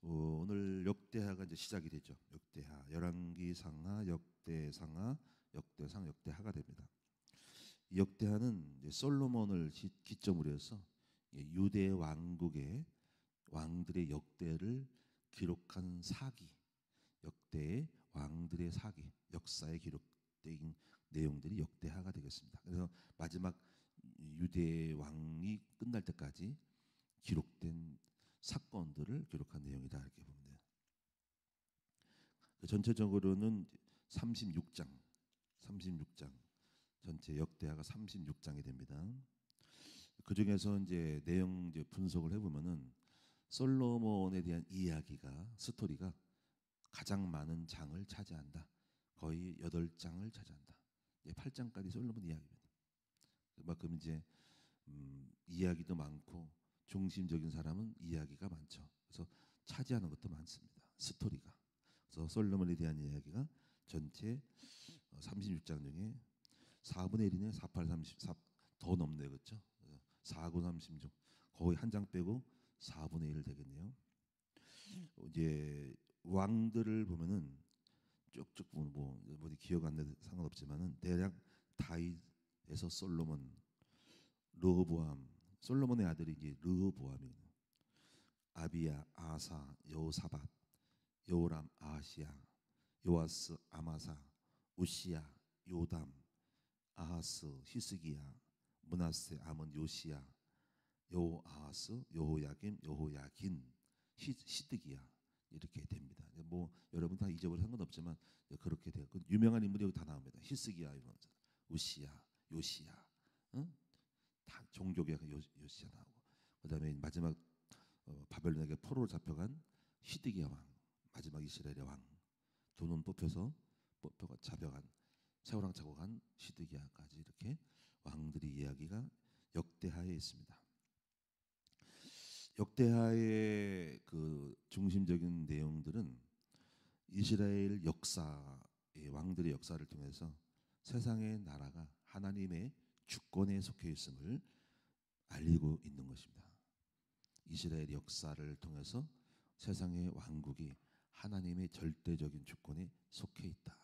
오늘 역대하가 이제 시작이 되죠. 역대하, 열왕기상하, 역대상하, 역대상, 역대하가 됩니다. 이 역대하는 이제 솔로몬을 기점으로 해서 유대 왕국의 왕들의 역대를 기록한 사기, 역대의 왕들의 사기, 역사에 기록된 내용들이 역대하가 되겠습니다. 그래서 마지막 유대 왕이 끝날 때까지 기록된 사건들을 기록한 내용이다 이렇게 보면 돼요. 전체적으로는 36장 전체 역대하가 36장이 됩니다. 그 중에서 이제 내용 이제 분석을 해보면은 솔로몬에 대한 이야기가 스토리가 가장 많은 장을 차지한다. 거의 8장을 차지한다. 8장까지 솔로몬 이야기입니다. 그만큼 이제 이야기도 많고 중심적인 사람은 이야기가 많죠. 그래서 차지하는 것도 많습니다. 스토리가. 그래서 솔로몬에 대한 이야기가 전체 36장 중에 4분의 1이네. 48, 34, 더 넘네, 그렇죠? 4구 36, 거의 한 장 빼고 4분의 1 되겠네요. 이제 왕들을 보면은 쭉쭉 뭐 기억 안 나도 상관없지만은 대략 다윗에서 솔로몬, 르호보암, 솔로몬의 아들이 이제 르호보암이에요. 아비야, 아사, 여호사밧, 여호람, 아하시야, 요아스, 아마사, 우시야, 요담, 아하스, 히스기야, 므낫세, 아몬, 요시야, 여호아하스, 여호야김, 여호야긴, 시드기야 이렇게 됩니다. 뭐 여러분 다 잊어버려 상관없지만 그렇게 돼요. 유명한 인물이 여기 다 나옵니다. 히스기야, 우시야, 요시야, 응? 다 종교계가 요시야 나오고, 그다음에 마지막 바벨론에게 포로로 잡혀간 시드기야 왕, 마지막 이스라엘의 왕, 두 눈 뽑혀서 잡혀간 세월왕 차고 간 시드기야까지 이렇게 왕들의 이야기가 역대하에 있습니다. 역대하의 그 중심적인 내용들은 이스라엘 역사의 왕들의 역사를 통해서 세상의 나라가 하나님의 주권에 속해 있음을 알리고 있는 것입니다. 이스라엘 역사를 통해서 세상의 왕국이 하나님의 절대적인 주권에 속해 있다.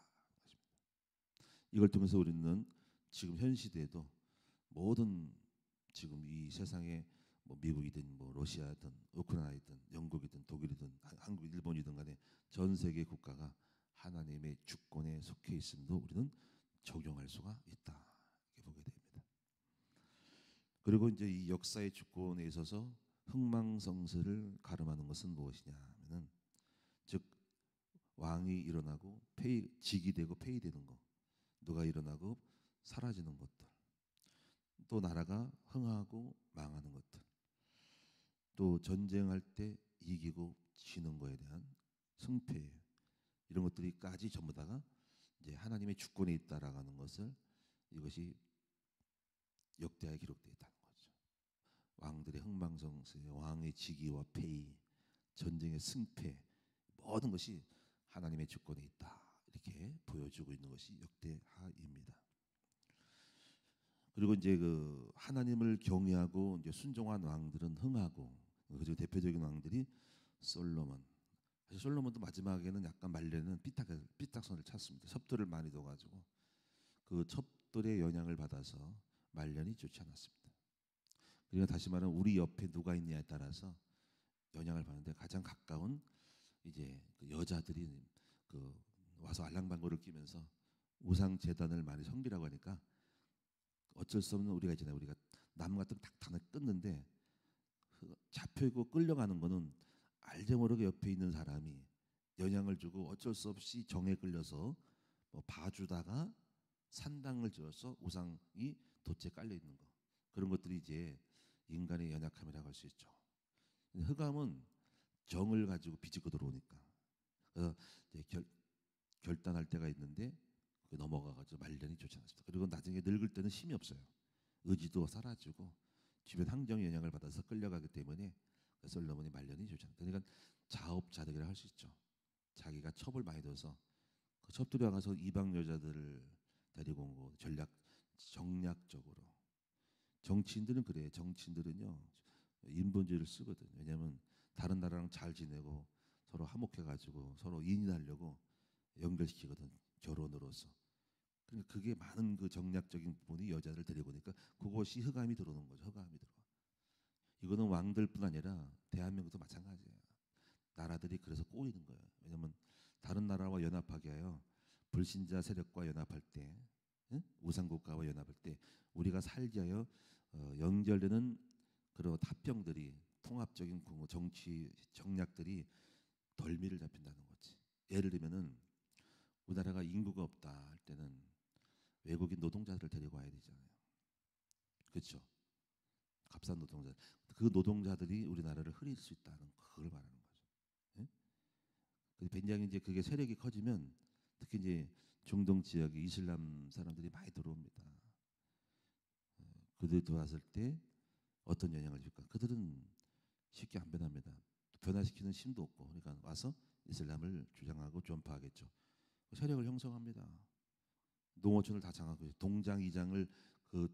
이걸 통해서 우리는 지금 현 시대에도 모든 지금 이 세상에 뭐 미국이든 뭐 러시아든 우크라이나든 영국이든 독일이든 한국, 일본이든 간에 전 세계 국가가 하나님의 주권에 속해 있음도 우리는 적용할 수가 있다. 이렇게 보게 됩니다. 그리고 이제 이 역사의 주권에 있어서 흥망성쇠를 가름하는 것은 무엇이냐 하면은, 즉 왕이 일어나고 직이 되고 폐위되는 것, 누가 일어나고 사라지는 것들, 또 나라가 흥하고 망하는 것들, 또 전쟁할 때 이기고 지는 거에 대한 승패, 이런 것들이까지 전부 다가 이제 하나님의 주권에 있다라는 것을, 이것이 역대하에 기록되어 있다는 거죠. 왕들의 흥망성쇠, 왕의 직위와 폐위, 전쟁의 승패, 모든 것이 하나님의 주권에 있다, 이렇게 보여주고 있는 것이 역대하입니다. 그리고 이제 그 하나님을 경외하고 이제 순종한 왕들은 흥하고, 그리고 대표적인 왕들이 솔로몬. 사실 솔로몬도 마지막에는 약간 말년은 삐딱선을 찾습니다. 첩들을 많이 둬가지고 그 첩들의 영향을 받아서 말년이 좋지 않았습니다. 그러니까 다시 말하면 우리 옆에 누가 있냐에 따라서 영향을 받는데, 가장 가까운 이제 그 여자들이 그 와서 알랑방구를 끼면서 우상 제단을 많이 섬기라고 하니까 어쩔 수 없는 우리가 있잖아요. 우리가 나무 같은 단을 끊는데 잡혀있고 끌려가는 거는 알게 모르게 옆에 있는 사람이 영향을 주고 어쩔 수 없이 정에 끌려서 뭐 봐주다가 산당을 지어서 우상이 돛에 깔려 있는 거, 그런 것들이 이제 인간의 연약함이라고 할 수 있죠. 흑암은 정을 가지고 비집고 들어오니까, 그래서 이제 결단할 때가 있는데 넘어가가지고 말년이 좋지 않습니다. 그리고 나중에 늙을 때는 힘이 없어요. 의지도 사라지고 주변 환경의 영향을 받아서 끌려가기 때문에 솔로몬이 말년이 좋지 않다. 그러니까 자업자득이라 할 수 있죠. 자기가 첩을 많이 둬서 그 첩들이 와서 이방 여자들을 데리고 온 거, 정략적으로. 정치인들은 그래요. 정치인들은요 인본주의를 쓰거든. 왜냐하면 다른 나라랑 잘 지내고 서로 화목해가지고 서로 인인하려고 연결시키거든, 결혼으로서. 그러니까 그게 많은 그 정략적인 부분이 여자를 데리고 오니까 그것이 흑암이 들어오는 거죠. 흑암이 들어. 이거는 왕들뿐 아니라 대한민국도 마찬가지예요. 나라들이 그래서 꼬이는 거예요. 왜냐하면 다른 나라와 연합하게 하여 불신자 세력과 연합할 때, 응? 우상국가와 연합할 때 우리가 살게 하여 연결되는 그런 합병들이, 통합적인 정치 정략들이 덜미를 잡힌다는 거지. 예를 들면은 우리나라가 인구가 없다 할 때는 외국인 노동자들을 데리고 와야 되잖아요. 그렇죠? 값싼 노동자. 그 노동자들이 우리나라를 흐릴 수 있다는 그걸 말하는 거죠. 예? 굉장히 이제 그게 세력이 커지면 특히 이제 중동 지역에 이슬람 사람들이 많이 들어옵니다. 그들이 들어왔을 때 어떤 영향을 줄까? 그들은 쉽게 안 변합니다. 변화시키는 힘도 없고, 그러니까 와서 이슬람을 주장하고 전파하겠죠. 세력을 형성합니다. 농어촌을 다 장악하고 동장 이장을 그,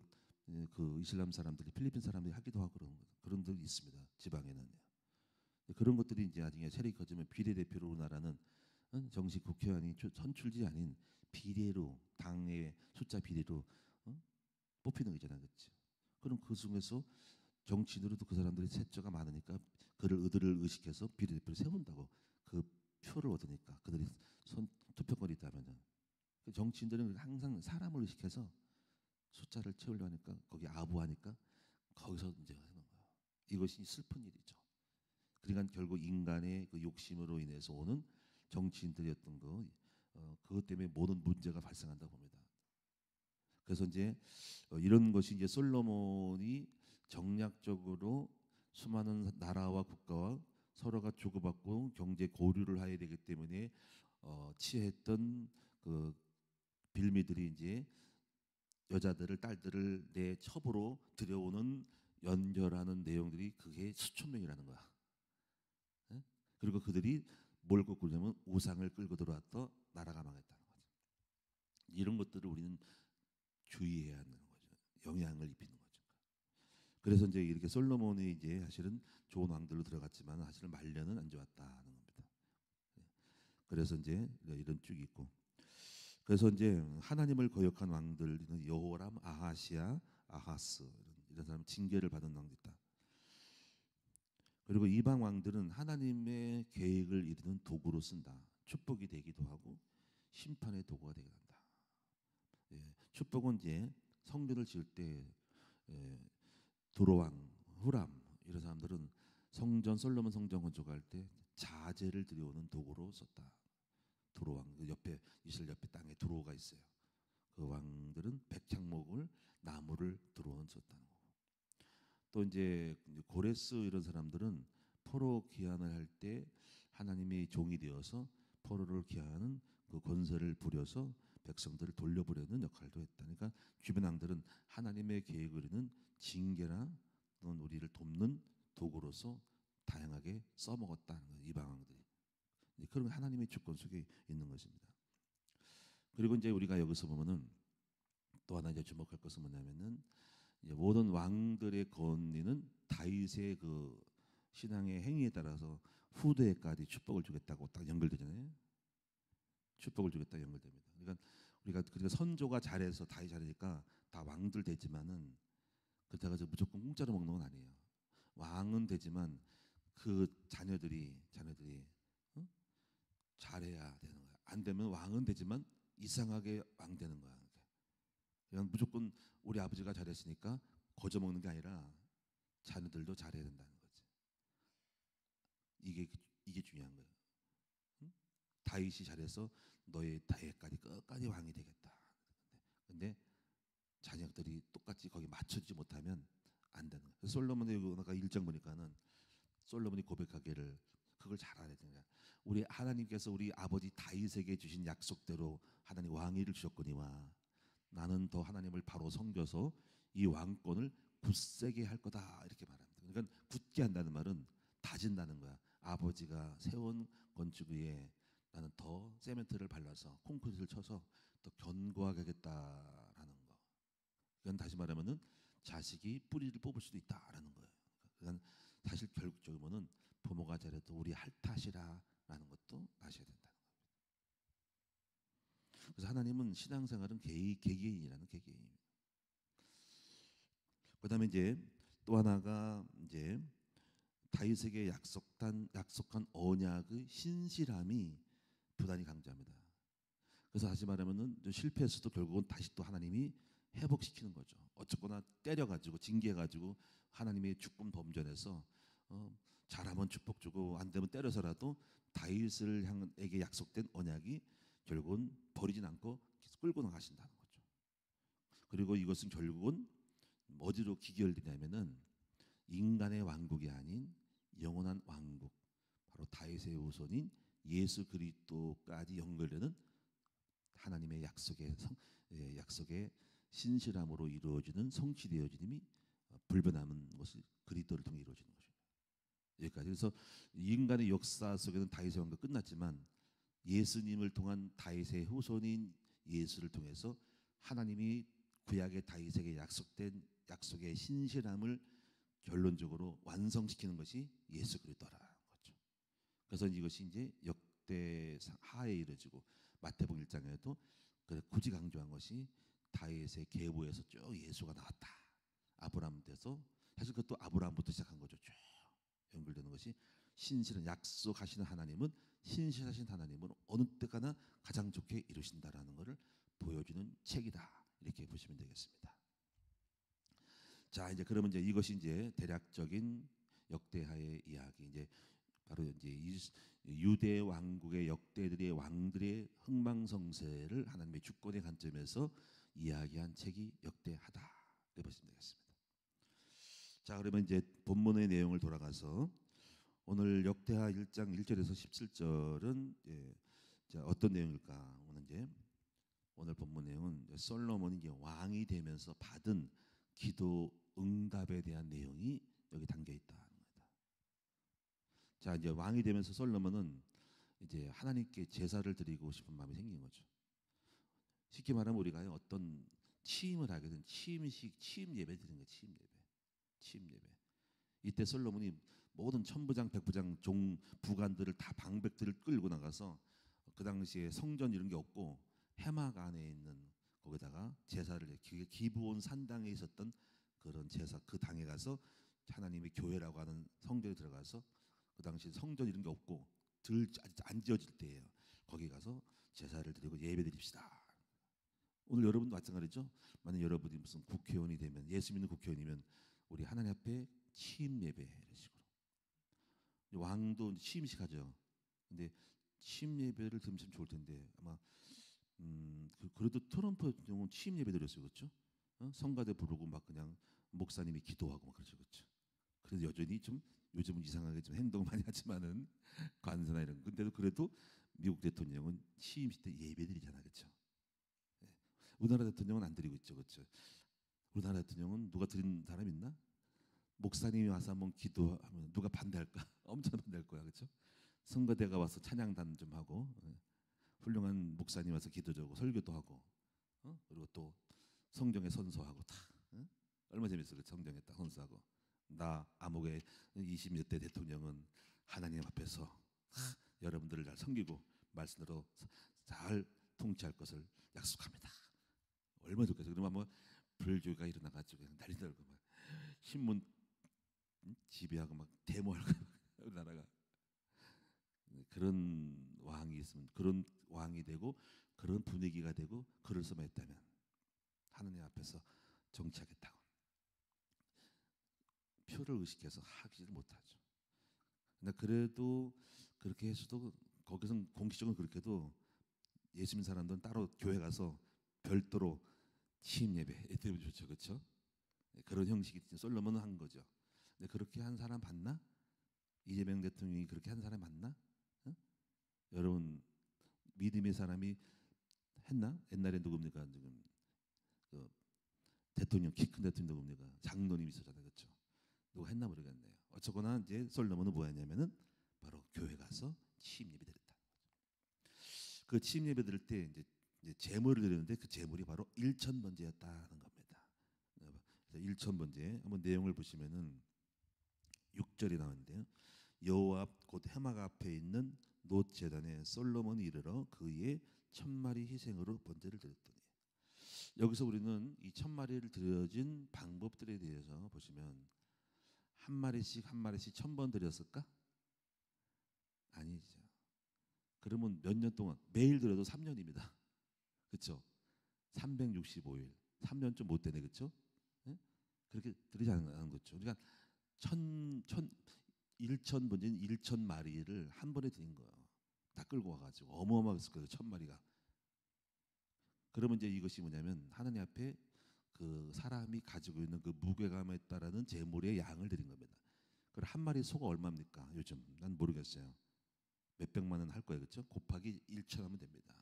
그 이슬람 사람들이, 필리핀 사람들이 하기도 하고 그런 들이 있습니다. 지방에는. 그런 것들이 이제 나중에 세력이 커지면 비례대표로 우리나라는 정식 국회의원이 선출지 아닌 비례로, 당의 숫자 비례로 뽑히는 거잖아요. 그렇죠? 그럼 그 중에서 정치인으로도 그 사람들이 숫자가 많으니까 그들을 의식해서 비례대표를 세운다고. 그 표를 얻으니까 그들이 투표권이 있다면은. 정치인들은 항상 사람을 의식해서 숫자를 채우려 하니까 거기 아부하니까 거기서 이제 하는 거예요. 이것이 슬픈 일이죠. 그러니까 결국 인간의 그 욕심으로 인해서 오는 정치인들이었던 그것 때문에 모든 문제가 발생한다고 봅니다. 그래서 이제 이런 것이 이제 솔로몬이 정략적으로 수많은 나라와 국가와 서로가 주고받고 경제 고류를 해야 되기 때문에 취했던 그 빌미들이 이제 여자들을, 딸들을 내 첩으로 들여오는 연결하는 내용들이 그게 수천 명이라는 거야. 예? 그리고 그들이 뭘 끌고 오냐면 우상을 끌고 들어왔더 나라가 망했다는 거죠. 이런 것들을 우리는 주의해야 하는 거죠. 영향을 입히는 거죠. 그래서 이제 이렇게 솔로몬이 이제 사실은 좋은 왕들로 들어갔지만 사실은 말년은 안 좋았다는 겁니다. 그래서 이제 이런 쭉이 있고, 그래서 이제 하나님을 거역한 왕들, 여호람, 아하시아, 아하스, 이런 사람 징계를 받은 왕도 있다. 그리고 이방 왕들은 하나님의 계획을 이루는 도구로 쓴다. 축복이 되기도 하고 심판의 도구가 되기도 한다. 예, 축복은 이제 성전을 지을 때 도로왕, 후람 이런 사람들은 솔로몬 성전 건축할 때 자재를 들여오는 도구로 썼다. 도로왕, 그 옆에 이스라엘 옆에 땅에 도로가 있어요. 그 왕들은 백향목을, 나무를 들어온 썼다는 거고. 또 이제 고레스 이런 사람들은 포로 귀환을 할 때 하나님의 종이 되어서 포로를 귀환하는 그 권세를 부려서 백성들을 돌려보려는 역할도 했다. 그러니까 주변 왕들은 하나님의 계획을 이루는 징계나 또는 우리를 돕는 도구로서 다양하게 써먹었다는 거예요. 이방 왕들이. 그런 하나님의 주권 속에 있는 것입니다. 그리고 이제 우리가 여기서 보면은 또 하나 이제 주목할 것은 뭐냐면은 이제 모든 왕들의 권위는 다윗의 그 신앙의 행위에 따라서 후대까지 축복을 주겠다고 딱 연결되잖아요. 축복을 주겠다 연결됩니다. 그러니까 선조가 잘해서 다윗 잘하니까 다 왕들 되지만은 그렇다고 해서 무조건 공짜로 먹는 건 아니에요. 왕은 되지만 그 자녀들이 응? 잘해야 되는 거야. 안 되면 왕은 되지만 이상하게 왕 되는 거야. 그냥 무조건 우리 아버지가 잘했으니까 거저 먹는 게 아니라 자녀들도 잘해야 된다는 거지. 이게 중요한 거예요. 응? 다윗이 잘해서 너의 다윗까지 끝까지 왕이 되겠다. 근데 자녀들이 똑같이 거기 맞추지 못하면 안 되는 거예요. 솔로몬의 아까 1장 보니까는 솔로몬이 고백하기를 그걸 잘 알아야 되는 거야. 우리 하나님께서 우리 아버지 다윗에게 주신 약속대로 하나님 왕위를 주셨거니와 나는 더 하나님을 바로 섬겨서 이 왕권을 굳세게 할 거다 이렇게 말합니다. 그러니까 굳게 한다는 말은 다진다는 거야. 아버지가 세운 건축 위에 나는 더 세멘트를 발라서 콘크리트를 쳐서 더 견고하게 하겠다라는 거. 이건 다시 말하면은 자식이 뿌리를 뽑을 수도 있다라는 거예요. 그러니까 사실 결국적으로는 부모가 잘해도 우리 할 탓이라라는 것도 아셔야 된다는 겁니다. 그래서 하나님은 신앙생활은 개개인이라는 개개인입니다. 그다음에 이제 또 하나가 이제 다윗에게 약속한 언약의 신실함이 부단히 강조합니다. 그래서 다시 말하면은 실패했어도 결국은 다시 또 하나님이 회복시키는 거죠. 어쨌거나 때려가지고 징계해가지고 하나님의 축복 범전에서 잘하면 축복 주고 안 되면 때려서라도 다윗을 향에게 약속된 언약이 결국은 버리진 않고 끌고 나가신다는 거죠. 그리고 이것은 결국은 어디로 기결되냐면은 인간의 왕국이 아닌 영원한 왕국, 바로 다윗의 후손인 예수 그리스도까지 연결되는 하나님의 약속의 신실함으로 이루어지는 성취되어짐이 불변함은 것이 그리스도를 통해 이루어지는 것입니다. 여기까지. 그래서 인간의 역사 속에는 다윗의 왕국 끝났지만 예수님을 통한 다윗의 후손인 예수를 통해서 하나님이 구약의 다윗에게 약속된 약속의 신실함을 결론적으로 완성시키는 것이 예수 그리스도라는 거죠. 그래서 이것이 이제 역대 하에 이루어지고 마태복음 1장에도 굳이 강조한 것이 다윗의 계보에서 쭉 예수가 나왔다. 아브라함부터 사실 그것도 아브라함부터 시작한 거죠. 쭉 연결되는 것이 신실한 약속하시는 하나님은 신실하신 하나님은 어느 때가나 가장 좋게 이루신다라는 것을 보여주는 책이다. 이렇게 보시면 되겠습니다. 자, 이제 그러면 이제 이것이 이제 대략적인 역대하의 이야기. 이제 바로 이제 유대 왕국의 역대들의 왕들의 흥망성쇠를 하나님의 주권의 관점에서 이야기한 책이 역대하다. 이렇게 보시면 되겠습니다. 자, 그러면 이제 본문의 내용을 돌아가서 오늘 역대하 1장 1절에서 17절은 어떤 내용일까? 오늘 본문 내용은 솔로몬이 이제 왕이 되면서 받은 기도 응답에 대한 내용이 여기 담겨 있다는 겁니다. 자, 이제 왕이 되면서 솔로몬은 이제 하나님께 제사를 드리고 싶은 마음이 생긴 거죠. 쉽게 말하면 우리가 어떤 취임을 하게 된 취임 예배 드리는 거예요. 취임 예배. 이때 솔로몬이 모든 천부장, 백부장, 종, 부관들을 다 방백들을 끌고 나가서 그 당시에 성전 이런 게 없고 해막 안에 있는 거기다가 제사를 기브온 산당에 있었던 그런 제사 그 당에 가서 하나님의 교회라고 하는 성전에 들어가서 그 당시 성전 이런 게 없고 아직 안 지어질 때예요. 거기 가서 제사를 드리고 예배 드립시다. 오늘 여러분도 마찬가지죠. 만약 여러분이 무슨 국회의원이 되면 예수 믿는 국회의원이면 우리 하나님 앞에 취임 예배 이런 식으로 왕도 취임식 하죠. 근데 취임 예배를 드리면 참 좋을 텐데 아마 그래도 트럼프 경우는 취임 예배 드렸어요, 그렇죠? 성가대 부르고 막 그냥 목사님이 기도하고 막 그렇죠, 그렇죠? 그래서 여전히 좀 요즘은 이상하게 좀 행동 많이 하지만은 관세나 이런. 근데도 그래도 미국 대통령은 취임식 때 예배 드리잖아, 그렇죠? 우리나라 대통령은 안 드리고 있죠, 그렇죠? 우리나라 대통령은 누가 드린 사람 있나? 목사님이 와서 한번 기도하면 누가 반대할까? 엄청 반대할 거야, 그렇죠? 성가대가 와서 찬양단 좀 하고 훌륭한 목사님 와서 기도 주고 설교도 하고 그리고 또 성경에 선서하고 다 얼마나 재밌어 그 성경에 딱 선서하고 나 암흑의 20몇 대 대통령은 하나님 앞에서 여러분들을 잘 섬기고 말씀으로 잘 통치할 것을 약속합니다. 얼마나 좋겠어. 그러면 뭐 불교가 일어나가지고 난리 나고 막 신문 지배하고 막 데모하고 나라가 그런 왕이 있으면 그런 왕이 되고 그런 분위기가 되고 그럴 수만 있다면 하느님 앞에서 정치하겠다고 표를 의식해서 하지를 못하죠. 근데 그래도 그렇게 해서도 거기서 공식적으로 그렇게 해도 예수 믿는 사람들은 따로 교회 가서 별도로 취임 예배 드리면 좋죠, 그렇죠? 그런 형식이 솔로몬은 한 거죠. 근데 그렇게 한 사람 봤나? 이재명 대통령이 그렇게 한 사람 봤나? 여러분 믿음의 사람이 했나? 옛날에 누굽니까? 지금 그 대통령 키 큰 대통령 누굽니까? 장로님 있었잖아요, 그렇죠? 누가 했나 모르겠네요. 어쨌거나 이제 솔로몬은 뭐였냐면은 바로 교회 가서 취임 예배 드렸다. 그 취임 예배 드릴 때 이제 제물을 드렸는데 그 제물이 바로 일천번제였다는 겁니다. 일천번제 한번 내용을 보시면은 6절이 나오는데요. 여호와 곧 해막 앞에 있는 놋 제단에 솔로몬이 이르러 그의 1000마리 희생으로 번제를 드렸더니, 여기서 우리는 이 1000마리를 드려진 방법들에 대해서 보시면 한 마리씩 한 마리씩 1000번 드렸을까? 아니죠. 그러면 몇 년 동안 매일 드려도 3년입니다. 그렇죠? 365일 3년 좀 못 되네, 그렇죠? 네? 그렇게 드리지 않은 거죠. 그러니까 일천 번진 1000마리를 한 번에 드린 거예요. 다 끌고 와가지고 어마어마했을 거예요, 1000마리가. 그러면 이제 이것이 뭐냐면 하나님 앞에 그 사람이 가지고 있는 그 무게감에 따르는 제물의 양을 드린 겁니다. 그럼 한 마리 소가 얼마입니까? 요즘 난 모르겠어요. 몇백만 원 할 거예요, 그렇죠? 곱하기 1천 하면 됩니다.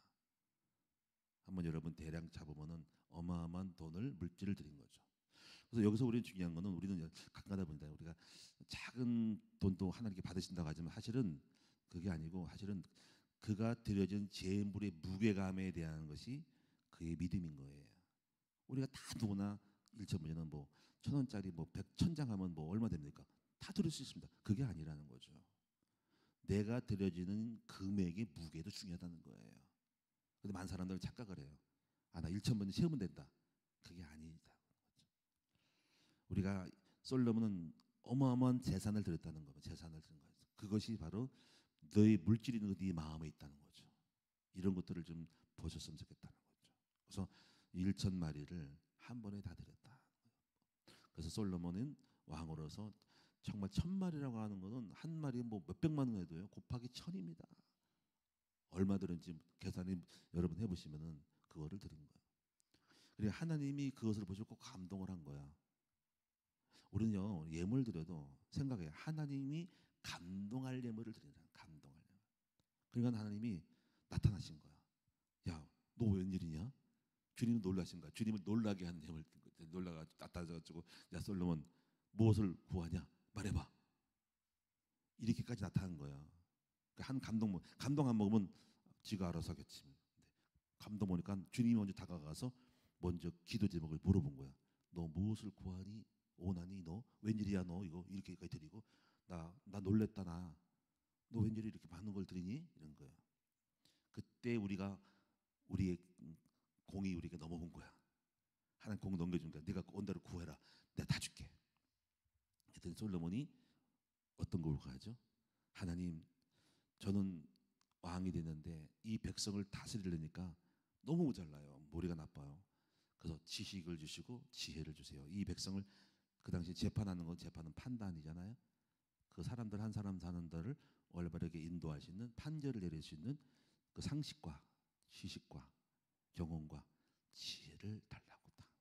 한번 여러분 대량 잡으면은 어마어마한 돈을 물질을 드린 거죠. 그래서 여기서 우리는 중요한 거는 우리는 가끔가다 보니다 우리가 작은 돈도 하나님께 받으신다고 하지만 사실은 그게 아니고 사실은 그가 드려진 제물의 무게감에 대한 것이 그의 믿음인 거예요. 우리가 다 누구나 1천원이면 뭐 1000원짜리 뭐 100,000장 하면 뭐 얼마 됩니까? 다 드릴 수 있습니다. 그게 아니라는 거죠. 내가 드려지는 금액의 무게도 중요하다는 거예요. 근데 많은 사람들은 착각을 해요. 아, 나 1,000번 세우면 된다. 그게 아니다. 우리가 솔로몬은 어마어마한 재산을 드렸다는 거예요. 재산을 드린 거예요. 그것이 바로 너의 물질이 있는 네 마음에 있다는 거죠. 이런 것들을 좀 보셨으면 좋겠다는 거죠. 그래서 1,000마리를 한 번에 다 드렸다. 그래서 솔로몬은 왕으로서 정말 1000마리라고 하는 것은 한 마리에 뭐 몇백만 원 해도요 곱하기 1000입니다. 얼마 들은지 계산이 여러분 해보시면은 그거를 드린 거예요. 그리고 하나님이 그것을 보시고 감동을 한 거야. 우리는요 예물 드려도 생각해, 하나님이 감동할 예물을 드리는, 감동할 예물. 그러니까 하나님이 나타나신 거야. 야, 너 웬일이냐? 주님은 놀라신 거야. 주님을 놀라게 한 예물, 놀라가 나타나가지고, 야 솔로몬 무엇을 구하냐? 말해봐. 이렇게까지 나타난 거야. 한 감동 안 먹으면 지가 알아서 하겠지. 감동 보니까 주님이 먼저 다가가서 먼저 기도 제목을 물어본 거야. 너 무엇을 구하니? 원하니? 너 웬일이야? 너 이거 이렇게까지 드리고 나 놀랬다. 너 웬일이 이렇게 많은 걸 드리니? 이런 거야. 그때 우리의 공이 우리에게 넘어온 거야. 하나님 공 넘겨준 거야. 네가 온 대로 구해라. 내가 다 줄게. 그랬더니 솔로몬이 어떤 걸 구하죠? 하나님, 저는 왕이 됐는데 이 백성을 다스리려니까 너무 모자라요. 머리가 나빠요. 그래서 지식을 주시고 지혜를 주세요. 이 백성을, 그 당시 재판하는 건, 재판은 판단이잖아요. 그 사람들 한 사람 사는들을 올바르게 인도할 수 있는, 판결을 내릴 수 있는 그 상식과 지식과 경험과 지혜를 달라고 한 거죠.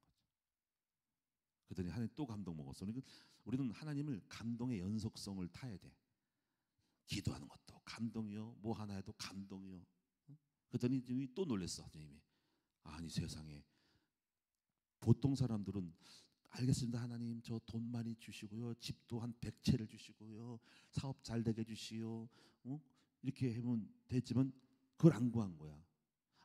그랬더니 하나님 또 감동 먹었어. 그러니까 우리는 하나님을 감동의 연속성을 타야 돼. 기도하는 것도 감동이요, 뭐 하나 해도 감동이요. 그랬더니 또 놀랬어. 주님이, 아니 세상에, 보통 사람들은 알겠습니다 하나님, 저 돈 많이 주시고요, 집도 한 100채를 주시고요, 사업 잘 되게 해주시오, 이렇게 하면 됐지만 그걸 안 구한 거야.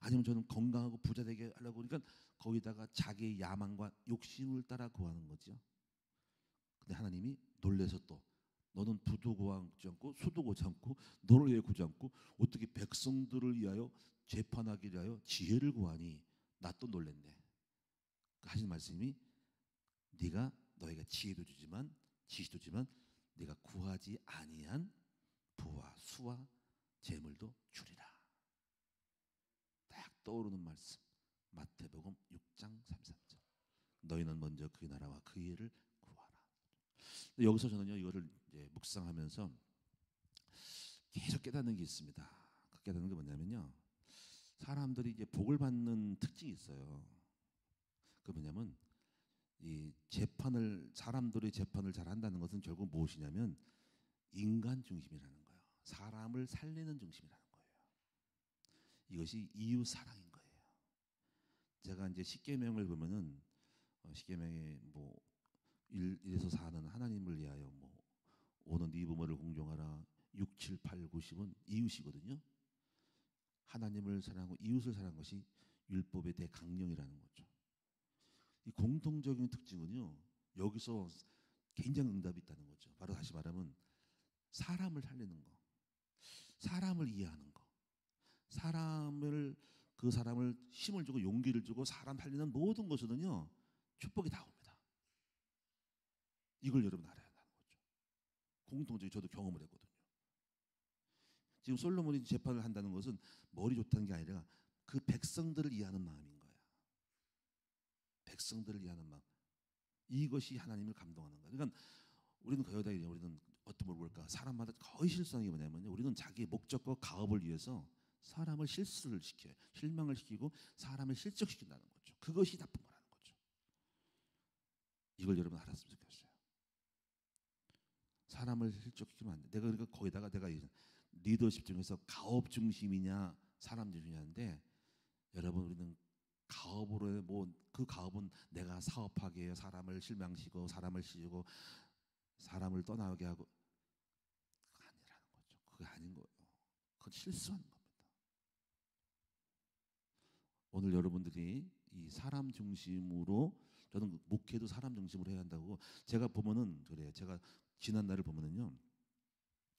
아니면 저는 건강하고 부자 되게 하려고, 그러니까 거기다가 자기의 야망과 욕심을 따라 구하는 거죠. 근데 하나님이 놀래서 또, 너는 부도 구하지 않고 수도 구하지 않고 너를 위해 구하지 않고 어떻게 백성들을 위하여 재판하기 위하여 지혜를 구하니? 나 또 놀랬네. 하신 말씀이, 네가 너희가 지혜도 주지만 지식도 주지만 네가 구하지 아니한 부와 수와 재물도 주리라. 딱 떠오르는 말씀, 마태복음 6장 33절. 너희는 먼저 그의 나라와 그의 일을 구하라. 여기서 저는요 이거를 이제 묵상하면서 계속 깨닫는 게 있습니다. 그 깨닫는 게 뭐냐면요, 사람들이 이제 복을 받는 특징이 있어요. 그 뭐냐면, 이 재판을, 사람들의 재판을 잘 한다는 것은 결국 무엇이냐면 인간 중심이라는 거예요. 사람을 살리는 중심이라는 거예요. 이것이 이웃 사랑인 거예요. 제가 이제 십계명을 보면은 십계명에 뭐 1에서 4는 하나님을 위하여, 뭐 5는 네 부모를 공경하라, 6, 7, 8, 9, 10은 이웃이거든요. 하나님을 사랑하고 이웃을 사랑하는 것이 율법의 대강령이라는 거죠. 이 공통적인 특징은요, 여기서 굉장히 응답이 있다는 거죠. 바로 다시 말하면 사람을 살리는 거. 사람을 이해하는 거, 그 사람을 힘을 주고 용기를 주고 사람 살리는 모든 것은요 축복이 다 옵니다. 이걸 여러분 알아야 한다는 거죠. 공통적으로 저도 경험을 했거든요. 지금 솔로몬이 재판을 한다는 것은 머리 좋다는 게 아니라 그 백성들을 이해하는 마음인 거야. 백성들을 이해하는 마음. 이것이 하나님을 감동하는 거야. 그러니까 우리는 거기다 우리는 어떤 걸 볼까? 사람마다 거의 실수하는 게 뭐냐면요. 우리는 자기의 목적과 가업을 위해서 사람을 실수를 시켜요. 실망을 시키고 사람을 실족시킨다는 거죠. 그것이 나쁜 거라는 거죠. 이걸 여러분 알았으면 좋겠어요. 사람을 실족시키면 안 돼. 내가 그러니까 거기다가 내가 리더십 중에서 가업 중심이냐 사람 중심이냐인데 여러분 우리는 가업으로 뭐 그 가업은 내가 사업하게 해요. 사람을 실망시키고 사람을 씌우고 사람을 떠나게 하고 그거 아니라는 거죠. 그게 아닌 거예요. 그건 실수하는 겁니다. 오늘 여러분들이 이 사람 중심으로 저는 목회도 사람 중심으로 해야 한다고 제가 보면은 그래요. 제가 지난 날을 보면은요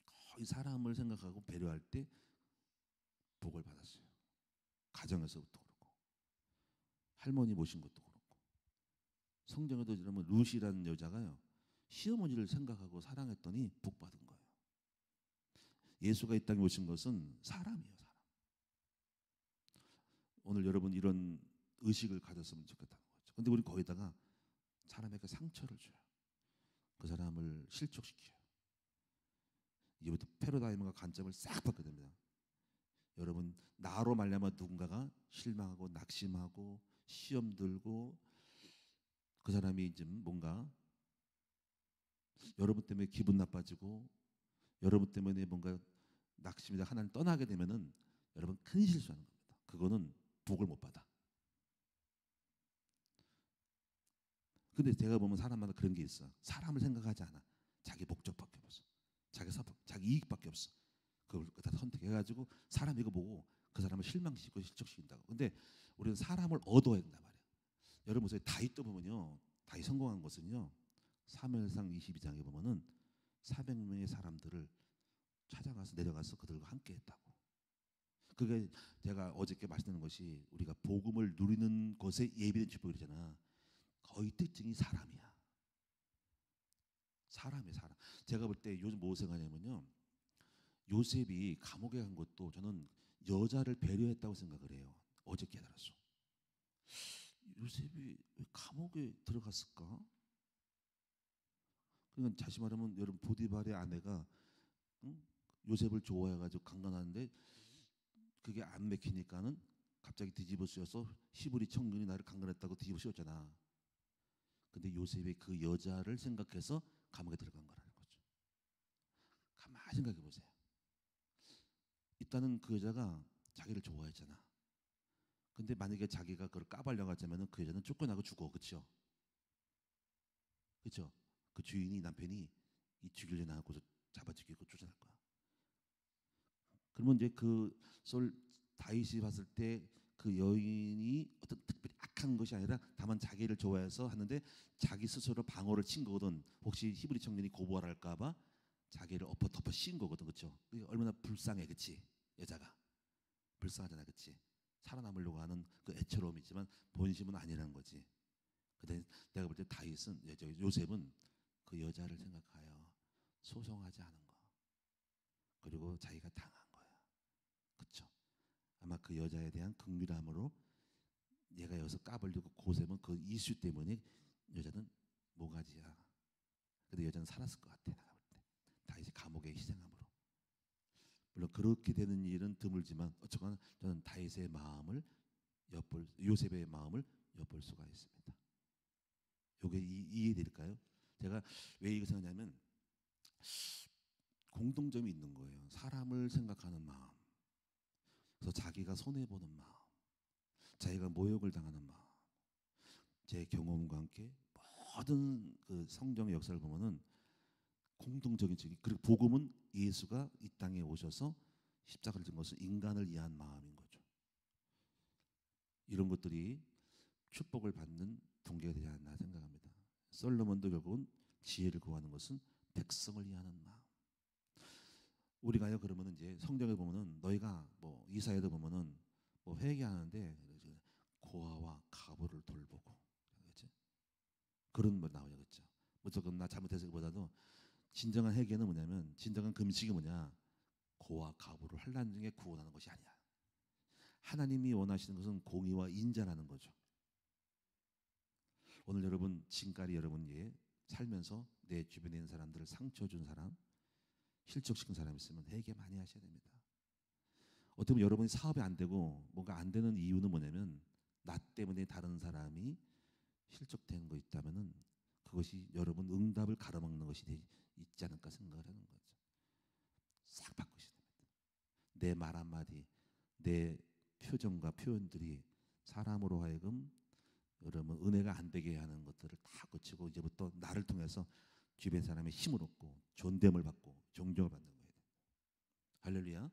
거의 사람을 생각하고 배려할 때 복을 받았어요. 가정에서부터 그렇고 할머니 모신 것도 그렇고 성경에도 이러면 루시라는 여자가요 시어머니를 생각하고 사랑했더니 복 받은 거예요. 예수가 이 땅에 오신 것은 사람이에요. 사람. 오늘 여러분 이런 의식을 가졌으면 좋겠다는 거죠. 근데 우리 거기다가 사람에게 상처를 줘요. 그 사람을 실족시켜요. 이제부터 패러다임과 관점을 싹 바꿔야 됩니다. 여러분 나로 말미암아 누군가가 실망하고 낙심하고 시험 들고 그 사람이 이제 뭔가 여러분 때문에 기분 나빠지고 여러분 때문에 뭔가 낙심이다 하나님 떠나게 되면은 여러분 큰 실수하는 겁니다. 그거는 복을 못 받아. 근데 제가 보면 사람마다 그런 게 있어. 사람을 생각하지 않아. 자기 목적밖에 없어. 자기 이익밖에 없어. 그걸 다 선택해가지고 사람 이거 보고 그 사람을 실망시키고 실족시킨다고. 근데 우리는 사람을 얻어야 된단 말이야. 여러분 보세요. 다윗도 보면요. 다윗 성공한 것은요. 사무엘상 22장에 보면은 400명의 사람들을 찾아가서 내려가서 그들과 함께했다고. 그게 제가 어저께 말씀드린 것이 우리가 복음을 누리는 것에 예비된 축복이잖아. 거의 특징이 사람이야. 사람이야 사람. 제가 볼 때 요즘 뭐 생각하냐면요. 요셉이 감옥에 간 것도 저는 여자를 배려했다고 생각을 해요. 어제 깨달았어. 요셉이 왜 감옥에 들어갔을까? 그러니까 다시 말하면 여러분 보디발의 아내가 응? 요셉을 좋아해가지고 강간하는데 그게 안 맥히니까는 갑자기 뒤집어 씌워서 히브리 청년이 나를 강간했다고 뒤집어 씌웠잖아. 근데 요셉이 그 여자를 생각해서 감옥에 들어간 거라는 거죠. 가만히 생각해 보세요. 일단은 그 여자가 자기를 좋아했잖아. 근데 만약에 자기가 그걸 까발려가자면은 그 여자는 쫓겨나고 죽어, 그렇죠? 그렇죠? 그 주인이 남편이 이 죽이려 나하고 잡아 죽이고 쫓아날 거야. 그러면 이제 다윗이 봤을 때 그 여인이 어떤 특별히 악한 것이 아니라 다만 자기를 좋아해서 하는데 자기 스스로 방어를 친 거거든. 혹시 히브리 청년이 고발할까봐 자기를 덮어 씌운 거거든, 그렇죠? 얼마나 불쌍해, 그렇지? 여자가 불쌍하잖아, 그렇지? 살아남으려고 하는 그 애처로움이 있지만 본심은 아니라는 거지. 근데 내가 볼 때 다윗은 요셉은 그 여자를 생각하여 소송하지 않은 거. 그리고 자기가 당한 거야. 그렇죠? 아마 그 여자에 대한 긍휼함으로 얘가 여기서 까불리고 고세면 그 이슈 때문에 여자는 모가지야. 근데 여자는 살았을 것 같아. 내가 볼 때. 다윗이 감옥에 희생함으로. 물론 그렇게 되는 일은 드물지만 어쨌거나 저는 다윗의 마음을 요셉의 마음을 엿볼 수가 있습니다. 이게 이해될까요? 제가 왜 이거 생각하냐면 공통점이 있는 거예요. 사람을 생각하는 마음, 그래서 자기가 손해 보는 마음, 자기가 모욕을 당하는 마음. 제 경험과 함께 모든 그 성경의 역사를 보면은 공통적인 적이 그리고 복음은 예수가 이 땅에 오셔서 십자가를 진 것은 인간을 위한 마음인 거죠. 이런 것들이 축복을 받는 동기가 되지 않나 생각합니다. 솔로몬도 결국은 지혜를 구하는 것은 백성을 위하는 마음. 우리가요 그러면은 이제 성경에 보면은 너희가 뭐 이사야도 보면은 뭐 회개하는데 고아와 과부를 돌보고 그렇지? 그런 뭐 나오죠, 그렇죠? 무조건 나 잘못해서보다도 진정한 회개는 뭐냐면 진정한 금식이 뭐냐? 고아 과부를 환난 중에 구원하는 것이 아니야. 하나님이 원하시는 것은 공의와 인자라는 거죠. 오늘 여러분 지금까지 여러분 살면서 내 주변에 있는 사람들을 상처 준 사람, 실족시킨 사람 있으면 회개 많이 하셔야 됩니다. 어떻게 보면 여러분이 사업이 안 되고 뭔가 안 되는 이유는 뭐냐면 나 때문에 다른 사람이 실족된 거 있다면은 그것이 여러분 응답을 가로막는 것이 있지 않을까 생각을 하는 거죠. 싹 바꾸셔야 됩니다. 내 말 한마디, 내 표정과 표현들이 사람으로 하여금 여러분 은혜가 안 되게 하는 것들을 다 고치고 이제부터 나를 통해서 주변 사람의 힘을 얻고 존됨을 받고 존경을 받는 거예요. 할렐루야.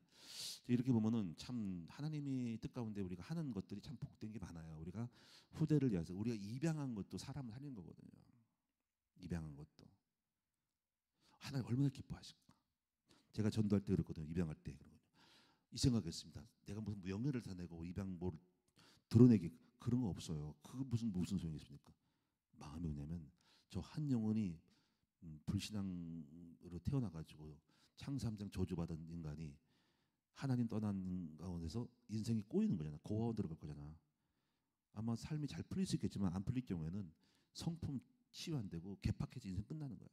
이렇게 보면은 참 하나님이 뜻 가운데 우리가 하는 것들이 참 복된 게 많아요. 우리가 후대를 위해서 우리가 입양한 것도 사람을 살리는 거거든요. 입양한 것도 하나님 얼마나 기뻐하실까. 제가 전도할 때 그랬거든요. 입양할 때 그러거든요. 이 생각했습니다. 내가 무슨 명예를 다 내고 입양 뭘 드러내기 그런 거 없어요. 그거 무슨 소용이 있습니까? 마음이 뭐냐면 저 한 영혼이 불신앙으로 태어나가지고 창삼장 저주받은 인간이 하나님 떠난 가운데서 인생이 꼬이는 거잖아. 고아원 들어갈 거잖아. 아마 삶이 잘 풀릴 수 있겠지만 안 풀릴 경우에는 성품 치유 안 되고 개팍해서 인생 끝나는 거야.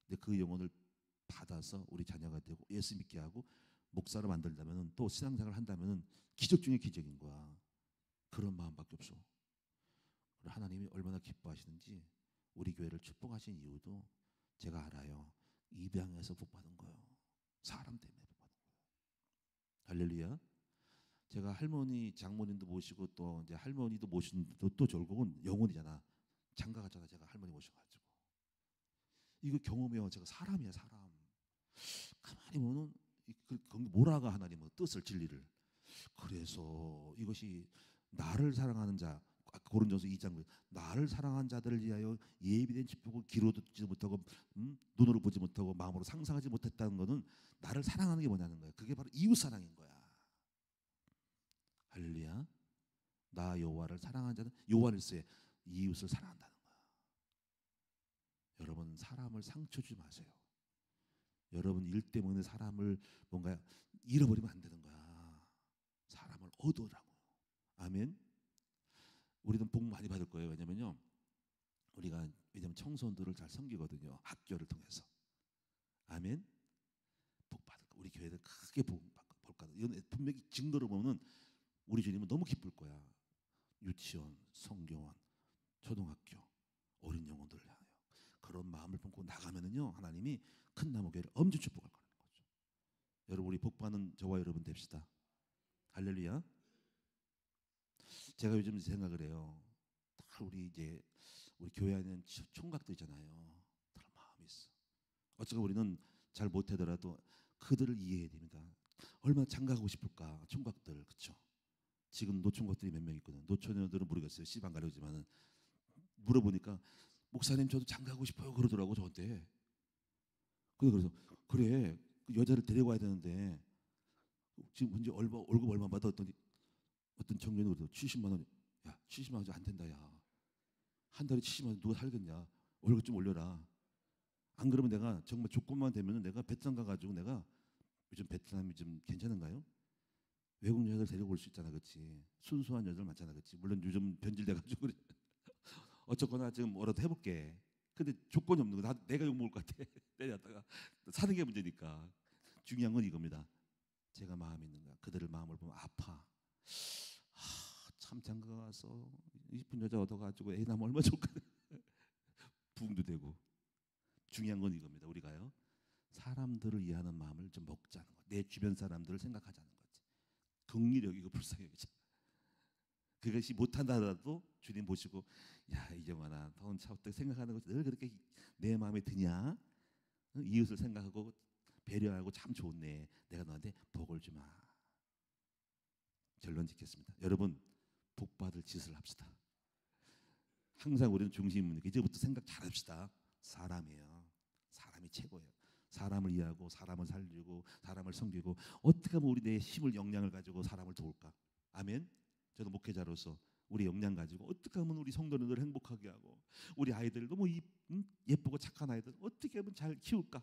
근데 그 영혼을 받아서 우리 자녀가 되고 예수 믿게 하고 목사로 만들다면은 또 신앙생활을 한다면은 기적 중에 기적인 거야. 그런 마음밖에 없어. 하나님이 얼마나 기뻐하시는지 우리 교회를 축복하신 이유도 제가 알아요. 입양해서 복받은 거예요. 사람 때문에 복받은 거예요. 할렐루야. 제가 할머니, 장모님도 모시고 또 이제 할머니도 모신 또 결국은 영혼이잖아. 장가 갔잖아. 제가 할머니 모셔가지고 이거 경험해요. 제가 사람이야 사람. 가만히 보면 뭐라가 하나님은 뜻을 진리를. 그래서 이것이 나를 사랑하는 자 고린도서 2장 나를 사랑한 자들을 위하여 예비된 축복을 귀로 듣지 못하고 눈으로 보지 못하고 마음으로 상상하지 못했다는 것은 나를 사랑하는 게 뭐냐는 거야. 그게 바로 이웃 사랑인 거야. 할렐루야. 나 여호와를 사랑한 자는 여호와일세 이웃을 사랑한다는 거야. 여러분 사람을 상처 주지 마세요. 여러분 일 때문에 사람을 뭔가 잃어버리면 안 되는 거야. 사람을 얻으라고요. 아멘. 우리는 복 많이 받을 거예요. 왜냐면요. 왜냐면 청소년들을 잘 섬기거든요. 학교를 통해서. 아멘. 복 받을 거. 우리 교회는 크게 복 받을 거다. 이건 분명히 증거로 보면 우리 주님은 너무 기쁠 거야. 유치원, 성경원, 초등학교, 어린 영혼들을 향하여 그런 마음을 품고 나가면은요. 하나님이 큰 나무교회를 엄청 축복할 거라는 거죠. 여러분 우리 복 받는 저와 여러분 됩시다. 할렐루야. 제가 요즘 생각을 해요. 다 우리 교회 안에는 총각들 있잖아요. 다 마음이 있어. 어쩌고 우리는 잘 못하더라도 그들을 이해해야 됩니다. 얼마나 장가가고 싶을까 총각들 그렇죠. 지금 노총각들이 몇 명 있거든. 노처녀들은 모르겠어요. 시방 가려지만은 물어보니까 목사님 저도 장가가고 싶어요 그러더라고 저한테. 그래서 그래 그 여자를 데려와야 되는데 지금 현재 월급 얼마 받아 어떤 청년이 그래도 70만 원. 야 70만 원 안 된다 야. 한 달에 70만 원 누가 살겠냐. 월급 좀 올려라. 안 그러면 내가 정말 조건만 되면 내가 베트남 가가지고 내가 요즘 베트남이 좀 괜찮은가요? 외국 여자들 데리고 올 수 있잖아, 그렇지? 순수한 여자들 많잖아, 그렇지? 물론 요즘 변질돼가지고 그래. 어쨌거나 지금 뭐라도 해볼게. 근데 조건이 없는 거. 내가 욕 먹을 것 같아. 내려다가 사는 게 문제니까. 중요한 건 이겁니다. 제가 마음이 있는가? 그들을 마음을 보면 아파. 참 장가 가서 이쁜 여자 얻어가지고 애 낳으면 얼마나 좋거든. 부흥도 되고. 중요한 건 이겁니다. 우리가요. 사람들을 이해하는 마음을 좀 먹자는 거. 내 주변 사람들을 생각하자는 거지. 긍휼여기고 불쌍여기자. 그것이 못한다라도 주님 보시고 야 이정환아 넌 차후때 생각하는 것이 늘 그렇게 내 마음에 드냐? 이웃을 생각하고 배려하고 참 좋네. 내가 너한테 복을 주마. 결론 짓겠습니다. 여러분 복 받을 짓을 합시다. 항상 우리는 중심입니다. 이제부터 생각 잘합시다. 사람이에요. 사람이 최고예요. 사람을 이해하고 사람을 살리고 사람을 섬기고 어떻게 하면 우리 내 힘을 역량을 가지고 사람을 도울까? 아멘. 저도 목회자로서 우리 역량 가지고 어떻게 하면 우리 성도님들 행복하게 하고 우리 아이들 너무 예쁘고 착한 아이들 어떻게 하면 잘 키울까?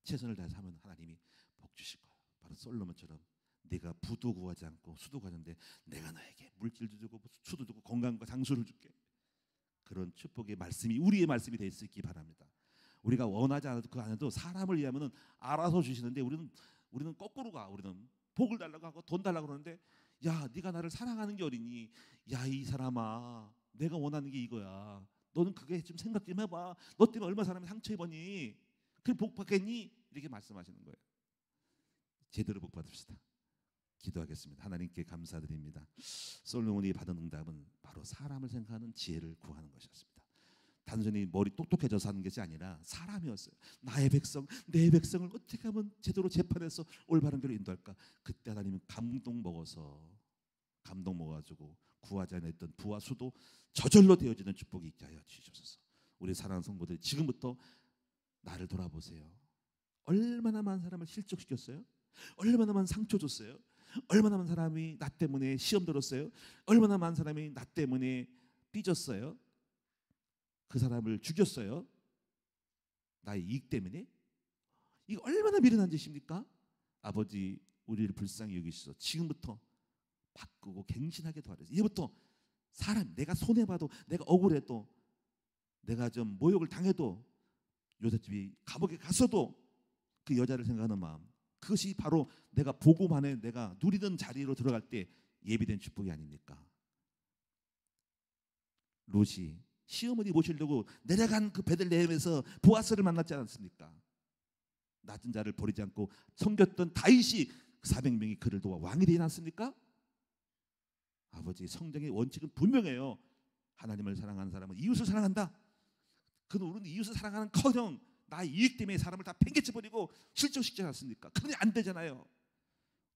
최선을 다해서 하면 하나님이 복 주실 거예요. 바로 솔로몬처럼 내가 부도 구하지 않고 수도 구하는데 내가 너에게 물질도 주고 수도 주고 건강과 장수를 줄게. 그런 축복의 말씀이 우리의 말씀이 될 수 있기 바랍니다. 우리가 원하지 않아도 그 안에도 사람을 위하면은 알아서 주시는데 우리는 거꾸로 가. 우리는 복을 달라고 하고 돈 달라고 그러는데 야 네가 나를 사랑하는 게 어디니? 야 이 사람아 내가 원하는 게 이거야. 너는 그게 좀 생각 좀 해봐. 너 때문에 얼마나 사람이 상처 입었니? 그럼 복 받겠니? 이렇게 말씀하시는 거예요. 제대로 복 받읍시다. 기도하겠습니다. 하나님께 감사드립니다. 솔로몬이 받은 응답은 바로 사람을 생각하는 지혜를 구하는 것이었습니다. 단순히 머리 똑똑해져서 하는 것이 아니라 사람이었어요. 나의 백성, 내 백성을 어떻게 하면 제대로 재판해서 올바른 길로 인도할까? 그때 하나님은 감동 먹어가지고 구하지 않았던 부와 수도 저절로 되어지는 축복이 있게 하여 주시옵소서. 우리 사랑하는 성도들 지금부터 나를 돌아보세요. 얼마나 많은 사람을 실족시켰어요? 얼마나 많은 상처 줬어요? 얼마나 많은 사람이 나 때문에 시험 들었어요? 얼마나 많은 사람이 나 때문에 삐졌어요? 그 사람을 죽였어요? 나의 이익 때문에? 이거 얼마나 미련한 짓입니까? 아버지 우리를 불쌍히 여기시소. 지금부터 바꾸고 갱신하게 도와주세요. 이제부터 사람 내가 손해봐도 내가 억울해도 내가 좀 모욕을 당해도 요셉집이 감옥에 갔어도 그 여자를 생각하는 마음 그것이 바로 내가 복음안에 내가 누리던 자리로 들어갈 때 예비된 축복이 아닙니까? 롯이 시어머니 모시려고 내려간 그 베들레헴에서 보아스를 만났지 않았습니까? 낮은 자를 버리지 않고 섬겼던 다윗이 400명이 그를 도와 왕이 되지 않았습니까? 아버지 성경의 원칙은 분명해요. 하나님을 사랑하는 사람은 이웃을 사랑한다. 그는 우리는 이웃을 사랑하는커녕 나의 이익 때문에 사람을 다 팽개쳐버리고 실족시키지 않습니까? 그러니 안 되잖아요.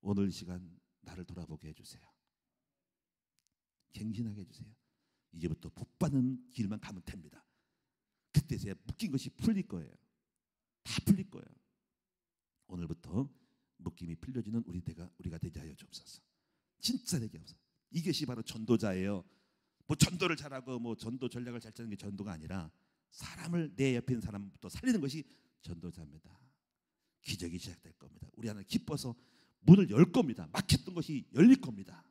오늘 이 시간 나를 돌아보게 해주세요. 갱신하게 해주세요. 이제부터 복받는 길만 가면 됩니다. 그때서야 묶인 것이 풀릴 거예요. 다 풀릴 거예요. 오늘부터 묶임이 풀려지는 우리가 되게 하여 주옵소서. 진짜 되게 없어. 이것이 바로 전도자예요. 뭐 전도를 잘하고 뭐 전도 전략을 잘 짜는 게 전도가 아니라 사람을 내 옆에 있는 사람부터 살리는 것이 전도자입니다. 기적이 시작될 겁니다. 우리 하나님 기뻐서 문을 열 겁니다. 막혔던 것이 열릴 겁니다.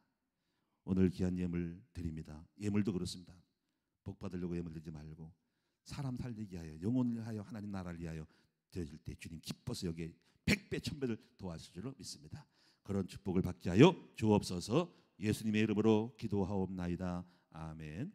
오늘 귀한 예물 드립니다. 예물도 그렇습니다. 복 받으려고 예물 드리지 말고 사람 살리기 위하여 영혼을 위하여 하나님 나라를 위하여 드릴 때 주님 기뻐서 여기에 100배 1000배를 도와줄 줄로 믿습니다. 그런 축복을 받게 하여 주옵소서. 예수님의 이름으로 기도하옵나이다. 아멘.